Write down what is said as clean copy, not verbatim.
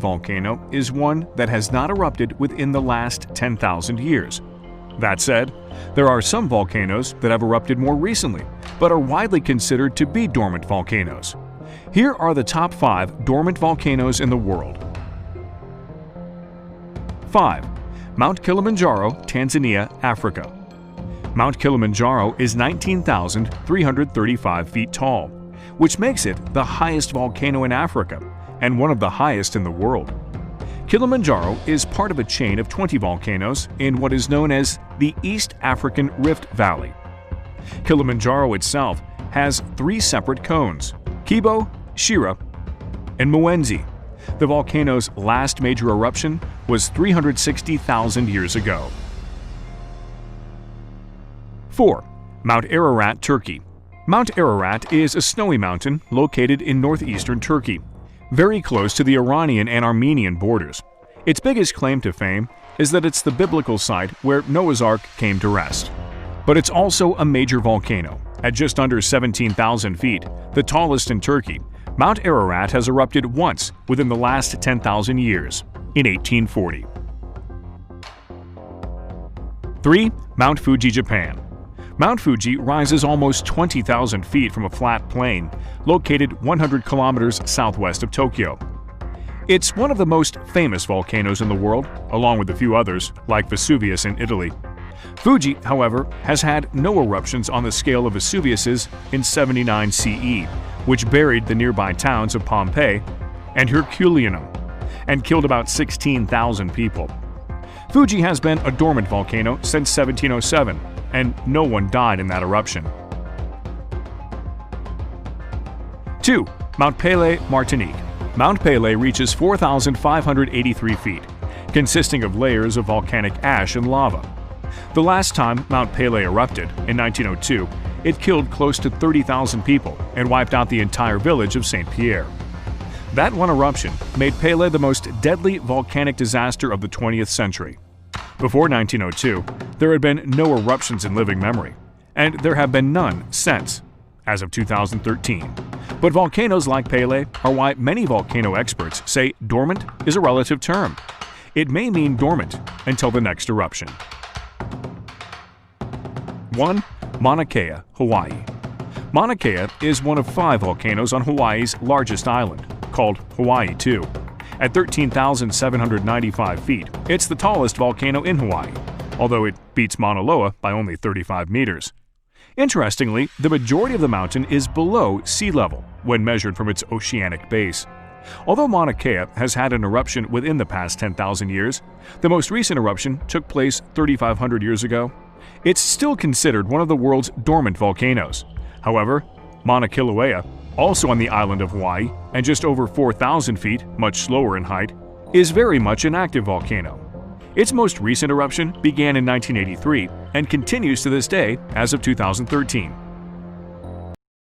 volcano is one that has not erupted within the last 10,000 years. That said, there are some volcanoes that have erupted more recently, but are widely considered to be dormant volcanoes. Here are the top 5 dormant volcanoes in the world. 5. Mount Kilimanjaro, Tanzania, Africa. Mount Kilimanjaro is 19,335 feet tall, which makes it the highest volcano in Africa and one of the highest in the world. Kilimanjaro is part of a chain of 20 volcanoes in what is known as the East African Rift Valley. Kilimanjaro itself has 3 separate cones: Kibo, Shira, and Mwenzi. The volcano's last major eruption was 360,000 years ago. 4. Mount Ararat, Turkey. Mount Ararat is a snowy mountain located in northeastern Turkey, very close to the Iranian and Armenian borders. Its biggest claim to fame is that it's the biblical site where Noah's Ark came to rest. But it's also a major volcano. At just under 17,000 feet, the tallest in Turkey, Mount Ararat has erupted once within the last 10,000 years, in 1840. 3. Mount Fuji, Japan. Mount Fuji rises almost 20,000 feet from a flat plain located 100 kilometers southwest of Tokyo. It's one of the most famous volcanoes in the world, along with a few others, like Vesuvius in Italy. Fuji, however, has had no eruptions on the scale of Vesuvius's in 79 CE, which buried the nearby towns of Pompeii and Herculaneum and killed about 16,000 people. Fuji has been a dormant volcano since 1707, and no one died in that eruption. 2. Mount Pelée, Martinique. Mount Pelée reaches 4,583 feet, consisting of layers of volcanic ash and lava. The last time Mount Pelée erupted, in 1902, it killed close to 30,000 people and wiped out the entire village of Saint Pierre. That one eruption made Pelée the most deadly volcanic disaster of the 20th century. Before 1902, there had been no eruptions in living memory, and there have been none since, as of 2013. But volcanoes like Pelée are why many volcano experts say dormant is a relative term. It may mean dormant until the next eruption. 1. Mauna Kea, Hawaii. Mauna Kea is one of 5 volcanoes on Hawaii's largest island, called Hawaii 2. At 13,795 feet, it's the tallest volcano in Hawaii, although it beats Mauna Loa by only 35 meters. Interestingly, the majority of the mountain is below sea level when measured from its oceanic base. Although Mauna Kea has had an eruption within the past 10,000 years, the most recent eruption took place 3,500 years ago. It's still considered one of the world's dormant volcanoes. However, Mauna Kilauea, also on the island of Hawaii and just over 4,000 feet, much slower in height, is very much an active volcano. Its most recent eruption began in 1983 and continues to this day as of 2013.